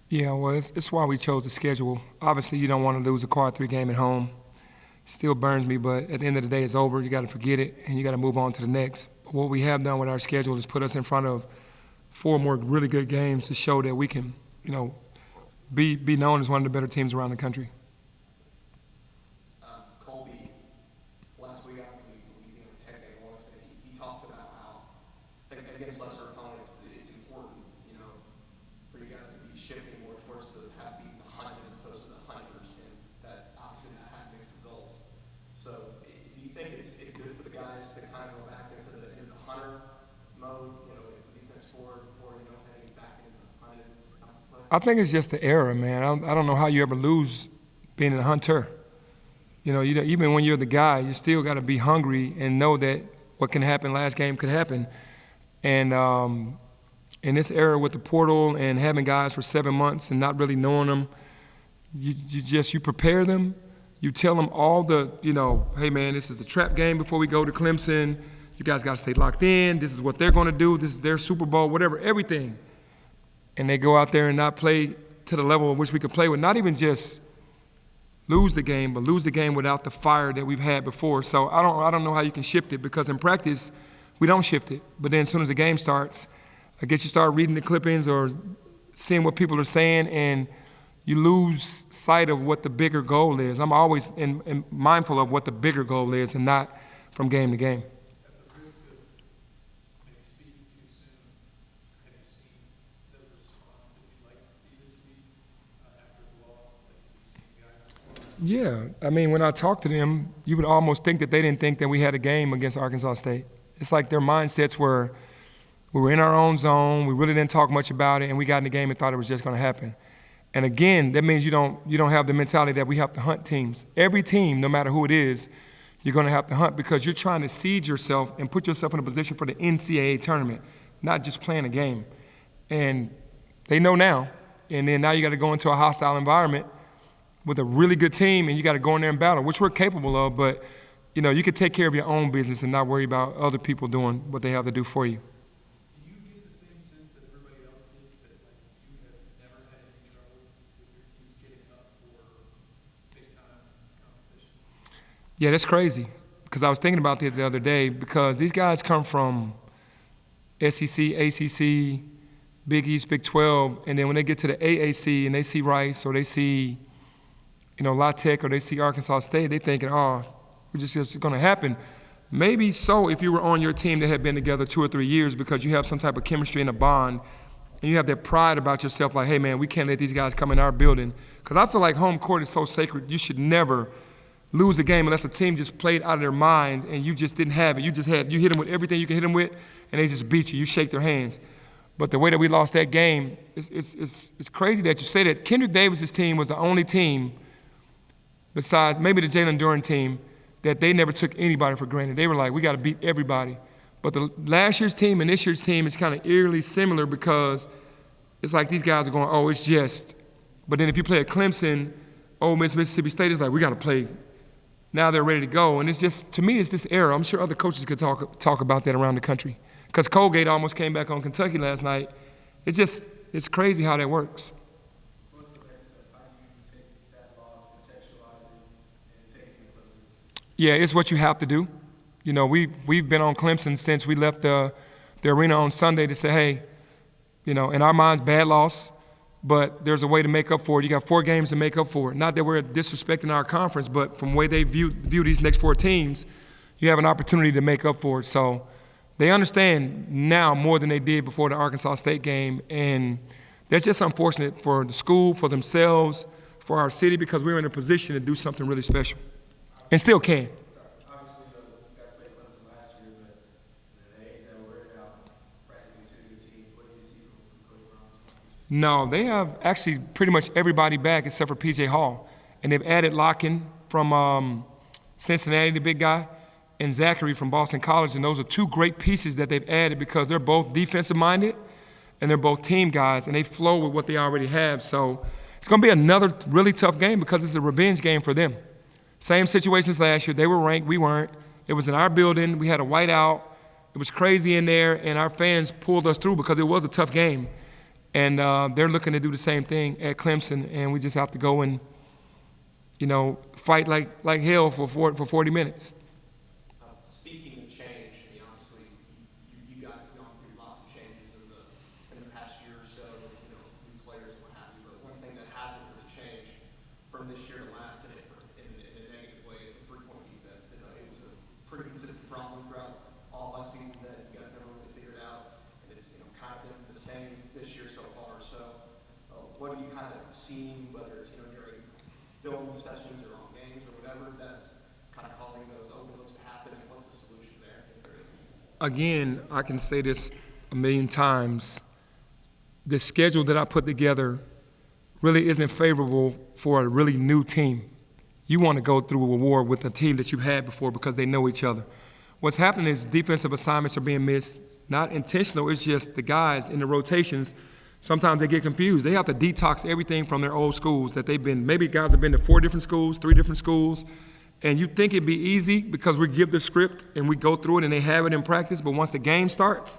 Yeah, well, it's why we chose the schedule. Obviously, you don't want to lose a quad three game at home. Still burns me, but at the end of the day, it's over. You got to forget it, and you got to move on to the next. But what we have done with our schedule is put us in front of four more really good games to show that we can, be known as one of the better teams around the country. Colby, last week after Louisiana Tech game, I want to say he talked about how against lesser opponents, it's important, for you guys to be shifting more towards the have beaten the hunted as opposed to the hunters, and that obviously that had mixed results. So, do you think it's good for the guys to kind of go back into the hunter mode, for these next four before heading back into the hunted play? I think it's just the era, man. I don't know how you ever lose being a hunter. Even when you're the guy, you still got to be hungry and know that what can happen last game could happen. And in this era with the portal and having guys for 7 months and not really knowing them, you prepare them. You tell them all the, hey, man, this is a trap game before we go to Clemson. You guys got to stay locked in. This is what they're going to do. This is their Super Bowl, whatever, everything. And they go out there and not play to the level of which we could play with, not even just lose the game, but lose the game without the fire that we've had before. So I don't know how you can shift it, because in practice, we don't shift it. But then as soon as the game starts, I guess you start reading the clippings or seeing what people are saying, and you lose sight of what the bigger goal is. I'm always mindful of what the bigger goal is and not from game to game. At the risk of maybe speaking too soon, have you seen the response that you'd like to see this week after the loss? Have you seen guys respond? Yeah, I mean, when I talk to them, you would almost think that they didn't think that we had a game against Arkansas State. It's like their mindsets were, we were in our own zone, we really didn't talk much about it, and we got in the game and thought it was just going to happen. And again, that means you don't have the mentality that we have to hunt teams. Every team, no matter who it is, you're going to have to hunt, because you're trying to seed yourself and put yourself in a position for the NCAA tournament, not just playing a game. And they know now. And then now you got to go into a hostile environment with a really good team, and you got to go in there and battle, which we're capable of. But, you can take care of your own business and not worry about other people doing what they have to do for you. Do you get the same sense that everybody else gets, that you have never had any trouble with your teams getting up for big-time competition? Yeah, that's crazy, because I was thinking about it the other day, because these guys come from SEC, ACC, Big East, Big 12, and then when they get to the AAC and they see Rice or they see, La Tech or they see Arkansas State, they're thinking, it's going to happen. Maybe so if you were on your team that had been together 2 or 3 years, because you have some type of chemistry and a bond, and you have that pride about yourself, like, hey, man, we can't let these guys come in our building. Because I feel like home court is so sacred. You should never lose a game unless a team just played out of their minds and you just didn't have it. You hit them with everything you can hit them with, and they just beat you. You shake their hands. But the way that we lost that game, it's crazy that you say that. Kendrick Davis's team was the only team, besides maybe the Jalen Duren team, that they never took anybody for granted. They were like, we got to beat everybody. But the last year's team and this year's team is kind of eerily similar, because it's like these guys are going, it's just. But then if you play at Clemson, Ole Miss, Mississippi State, it's like, we got to play. Now they're ready to go. And it's just, to me, it's this era. I'm sure other coaches could talk about that around the country. Because Colgate almost came back on Kentucky last night. It's crazy how that works. So what's the next step? How do you take that loss, contextualize it, and take it to Clemson? Yeah, it's what you have to do. We've been on Clemson since we left the arena on Sunday to say, hey, in our minds, bad loss, but there's a way to make up for it. You got 4 games to make up for it. Not that we're disrespecting our conference, but from the way they view these next 4 teams, you have an opportunity to make up for it. So they understand now more than they did before the Arkansas State game, and that's just unfortunate for the school, for themselves, for our city, because we're in a position to do something really special, and still can. Obviously, you guys played Clemson last year, but the age that we're in now, practically 2 good teams. What do you see from Coach Brown's team? No, they have actually pretty much everybody back except for P.J. Hall, and they've added Locken from Cincinnati, the big guy, and Zachary from Boston College, and those are 2 great pieces that they've added, because they're both defensive-minded and they're both team guys, and they flow with what they already have. So it's going to be another really tough game, because it's a revenge game for them. Same situations last year. They were ranked, we weren't. It was in our building. We had a whiteout. It was crazy in there, and our fans pulled us through because it was a tough game. And they're looking to do the same thing at Clemson, and we just have to go and, fight like hell for 40 minutes. Speaking of change, I mean, obviously, you guys have gone through lots of changes in the past year or so, new players and what have you. But one thing that hasn't really changed from this year to last in a negative way is the three-point defense. It was a pretty consistent problem throughout all last season that you guys never really figured out, and it's kind of been the same this year so far. So, what have you kind of seen, whether it's during film sessions or on games or whatever, that's kind of causing those overlooks to happen, and what's the solution there, if there is? Again, I can say this a million times. The schedule that I put together really isn't favorable for a really new team. You want to go through a war with a team that you've had before because they know each other. What's happening is defensive assignments are being missed, not intentional, it's just the guys in the rotations. Sometimes they get confused. They have to detox everything from their old schools that they've been. Maybe guys have been to 4 different schools, 3 different schools, and you think it'd be easy because we give the script and we go through it and they have it in practice, but once the game starts,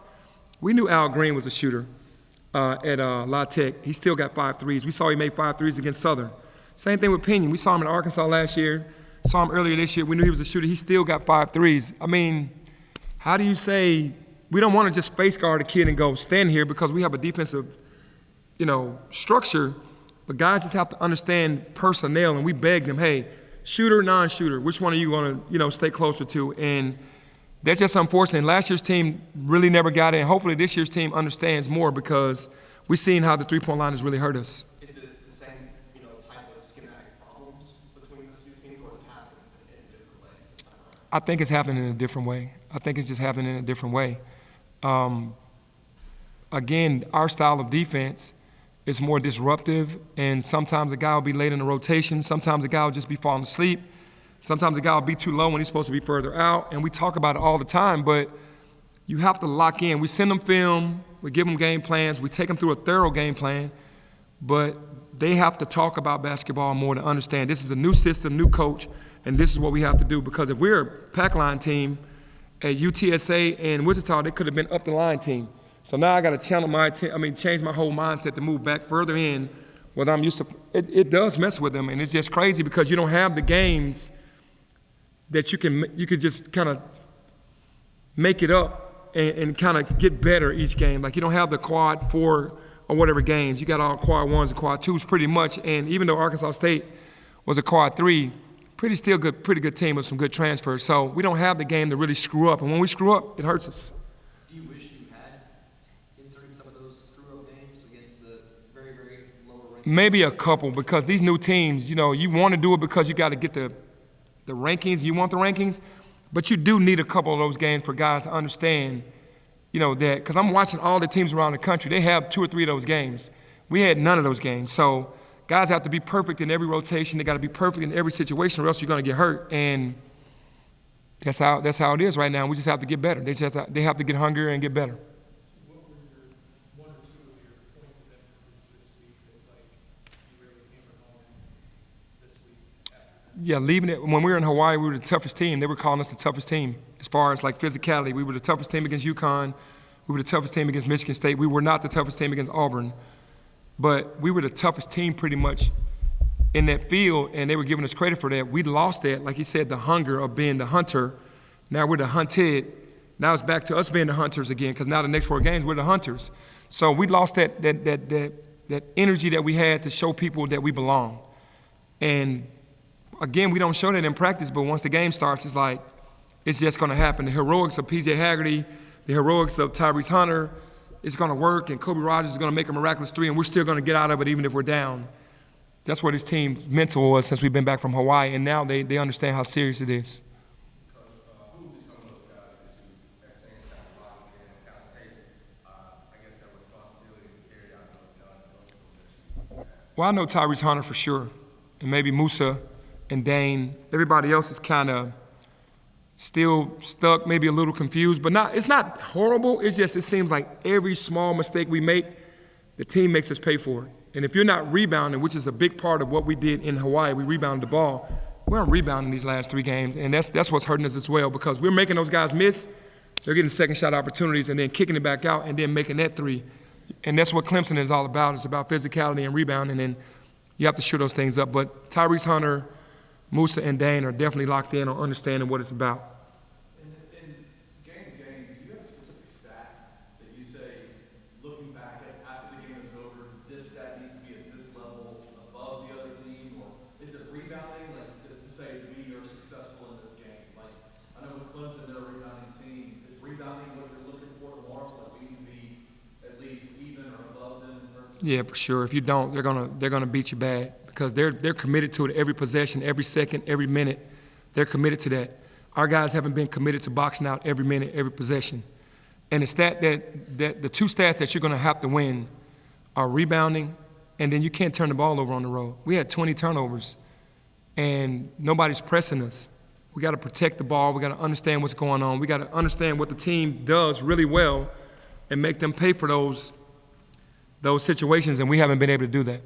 we knew Al Green was a shooter at La Tech. He still got 5 threes. We saw he made 5 threes against Southern. Same thing with Penny. We saw him in Arkansas last year, saw him earlier this year. We knew he was a shooter. He still got 5 threes. I mean, how do you say we don't want to just face guard a kid and go stand here because we have a defensive structure, but guys just have to understand personnel, and we beg them, hey, shooter, non-shooter, which one are you going to, stay closer to? And that's just unfortunate. Last year's team really never got it, and hopefully this year's team understands more because we've seen how the three-point line has really hurt us. Is it the same, type of schematic problems between those two teams, or does it happen in a different way? I think it's happening in a different way. I think it's just happening in a different way. Again, our style of defense is more disruptive, and sometimes a guy will be late in the rotation. Sometimes a guy will just be falling asleep. Sometimes a guy will be too low when he's supposed to be further out, and we talk about it all the time, but you have to lock in. We send them film, we give them game plans, we take them through a thorough game plan, but they have to talk about basketball more to understand this is a new system, new coach, and this is what we have to do, because if we're a pack line team at UTSA and Wichita, they could have been up the line team. So now I got to change my whole mindset to move back further in what I'm used to. It does mess with them, and it's just crazy because you don't have the games that you could just kind of make it up and kind of get better each game. Like you don't have the quad 4 or whatever games. You got all quad 1s and quad 2s pretty much. And even though Arkansas State was a quad 3, pretty good team with some good transfers. So we don't have the game to really screw up, and when we screw up, it hurts us. Do you wish you had inserted some of those screw-up games against the very, very lower ranked? Maybe a couple, because these new teams, you want to do it because you got to get the rankings. You want the rankings, but you do need a couple of those games for guys to understand, that. Because I'm watching all the teams around the country. They have 2 or 3 of those games. We had none of those games. So guys have to be perfect in every rotation. They got to be perfect in every situation, or else you're going to get hurt. And that's how it is right now. We just have to get better. They have to get hungrier and get better. So what were your 1 or 2 of your points of emphasis this week that you really hammered home this week after that? Yeah, leaving it. When we were in Hawaii, we were the toughest team. They were calling us the toughest team as far as physicality. We were the toughest team against UConn. We were the toughest team against Michigan State. We were not the toughest team against Auburn. But we were the toughest team pretty much in that field, and they were giving us credit for that. We lost that, like you said, the hunger of being the hunter. Now we're the hunted. Now it's back to us being the hunters again, because now the next 4 games, we're the hunters. So we lost that energy that we had to show people that we belong. And again, we don't show that in practice, but once the game starts, it's just going to happen. The heroics of P.J. Haggerty, the heroics of Tyrese Hunter, it's going to work, and Kobe Rogers is going to make a miraculous 3, and we're still going to get out of it even if we're down. That's what this team's mental was since we've been back from Hawaii, and now they understand how serious it is. Coach, who would be some of those guys that you, that same kind of logic and kind of take, I guess, that responsibility to carry out those non-negotiables that you have? Well, I know Tyrese Hunter for sure, and maybe Musa and Dane. Everybody else is kind of still stuck, maybe a little confused, but it's not horrible. It's just it seems like every small mistake we make, the team makes us pay for it. And if you're not rebounding, which is a big part of what we did in Hawaii, we rebounded the ball. We aren't rebounding these last 3 games, and that's what's hurting us as well, because we're making those guys miss. They're getting second shot opportunities and then kicking it back out and then making that 3. And that's what Clemson is all about. It's about physicality and rebounding, and you have to shoot those things up. But Tyrese Hunter, Musa, and Dane are definitely locked in on understanding what it's about. And game to game, do you have a specific stat that you say, looking back after the game is over, this stat needs to be at this level above the other team? Or is it rebounding, like to say we are successful in this game? Like, I know with Clemson, they're a rebounding team. Is rebounding what you're looking for tomorrow? Like we can be at least even or above them in terms of. Yeah, for sure. If you don't, they're gonna beat you bad because they're committed to it every possession, every second, every minute. They're committed to that. Our guys haven't been committed to boxing out every minute, every possession. And it's that the two stats that you're gonna have to win are rebounding, and then you can't turn the ball over on the road. We had 20 turnovers, and nobody's pressing us. We got to protect the ball. We got to understand what's going on. We got to understand what the team does really well, and make them pay for those situations, and we haven't been able to do that.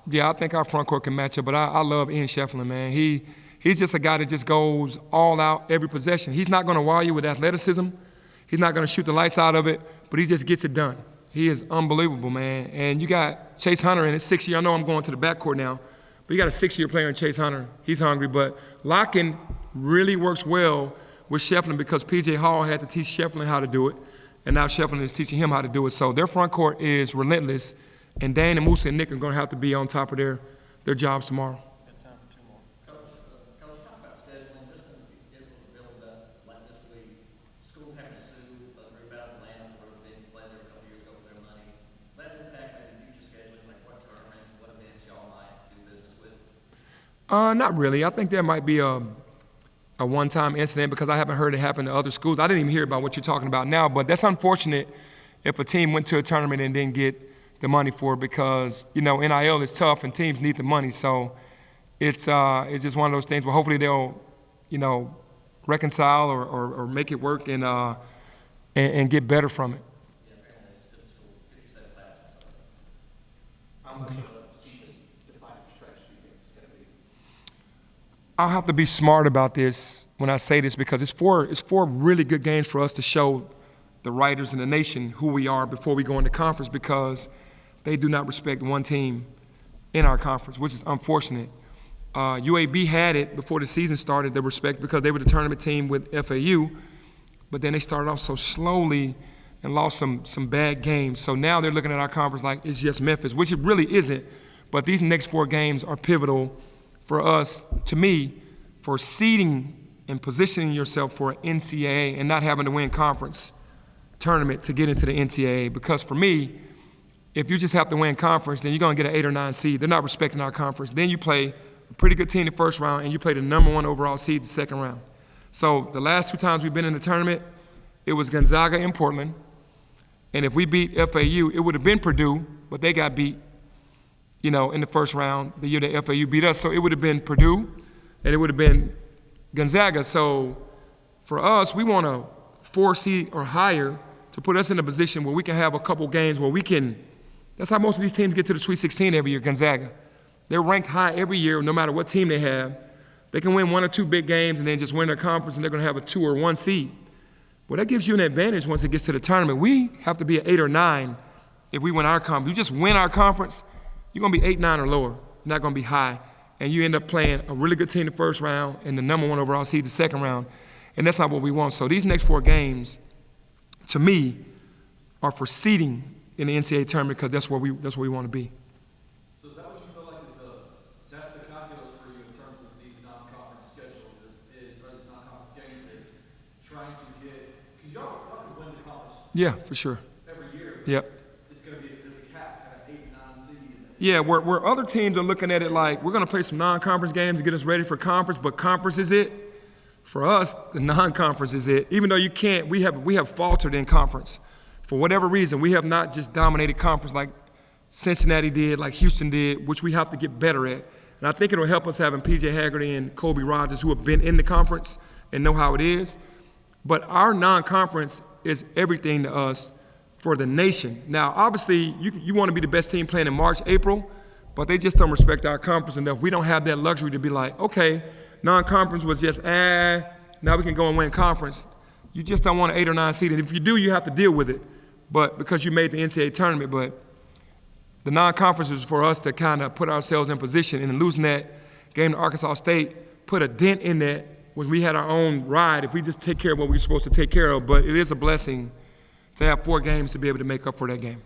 Yeah, I think our front court can match up, but I love Ian Shefflin, man. He's just a guy that just goes all out every possession. He's not going to wow you with athleticism. He's not going to shoot the lights out of it, but he just gets it done. He is unbelievable, man. And you got Chase Hunter in his 6th year. I know I'm going to the backcourt now, but you got a 6-year player in Chase Hunter. He's hungry, but Locken really works well with Shefflin because P.J. Hall had to teach Shefflin how to do it, and now Shefflin is teaching him how to do it. So their front court is relentless, and Dane and Musa and Nick are going to have to be on top of their jobs tomorrow. Coach, talk about scheduling. Just in the build up like this week, schools having to sue Rebounding Atlanta where they played there a couple years ago for their money. That impact maybe future schedulings, like what tournaments, what events y'all might do business with? Not really. I think there might be a one-time incident because I haven't heard it happen to other schools. I didn't even hear about what you're talking about now, but that's unfortunate if a team went to a tournament and didn't get the money for it because, NIL is tough and teams need the money. So it's just one of those things. But hopefully they'll, reconcile or make it work and get better from it. Yeah, apparently it's good school. 57 classes. How much of a season-defining stretch do you think it's going to be? I'll have to be smart about this when I say this because it's four really good games for us to show the writers in the nation who we are before we go into conference because they do not respect one team in our conference, which is unfortunate. UAB had it before the season started, the respect, because they were the tournament team with FAU, but then they started off so slowly and lost some bad games. So now they're looking at our conference like it's just Memphis, which it really isn't. But these next 4 games are pivotal for us, to me, for seeding and positioning yourself for NCAA and not having to win conference tournament to get into the NCAA. Because for me, if you just have to win conference, then you're going to get an 8 or 9 seed. They're not respecting our conference. Then you play a pretty good team the first round, and you play the number 1 overall seed the second round. So the last 2 times we've been in the tournament, it was Gonzaga and Portland. And if we beat FAU, it would have been Purdue, but they got beat, in the first round the year that FAU beat us. So it would have been Purdue, and it would have been Gonzaga. So for us, we want a 4 seed or higher to put us in a position where we can have a couple games where we can. That's how most of these teams get to the Sweet 16 every year, Gonzaga. They're ranked high every year, no matter what team they have. They can win 1 or 2 big games and then just win their conference, and they're going to have a 2 or 1 seed. Well, that gives you an advantage once it gets to the tournament. We have to be at 8 or 9 if we win our conference. You just win our conference, you're going to be 8, 9 or lower. You're not going to be high. And you end up playing a really good team the first round and the number 1 overall seed the second round. And that's not what we want. So these next 4 games, to me, are for seeding in the NCAA tournament because that's where we want to be. So is that what you feel like that's the calculus for you in terms of these non-conference schedules, or these non-conference games, is trying to get, because y'all can win the conference Yeah, for sure. every year. Yep. It's going to be, there's a cap, kind of 8, 9 seed. Yeah, where other teams are looking at it like we're going to play some non-conference games to get us ready for conference, but conference is it. For us, the non-conference is it. Even though we have faltered in conference. For whatever reason, we have not just dominated conference like Cincinnati did, like Houston did, which we have to get better at. And I think it'll help us having P.J. Haggerty and Kobe Rogers who have been in the conference and know how it is. But our non-conference is everything to us for the nation. Now, obviously, you want to be the best team playing in March, April, but they just don't respect our conference enough. We don't have that luxury to be like, okay, non-conference was just, now we can go and win conference. You just don't want an 8 or 9 seed. And if you do, you have to deal with it. But because you made the NCAA tournament, but the non-conference is for us to kind of put ourselves in position. And losing that game to Arkansas State put a dent in that when we had our own ride, if we just take care of what we were supposed to take care of. But it is a blessing to have 4 games to be able to make up for that game.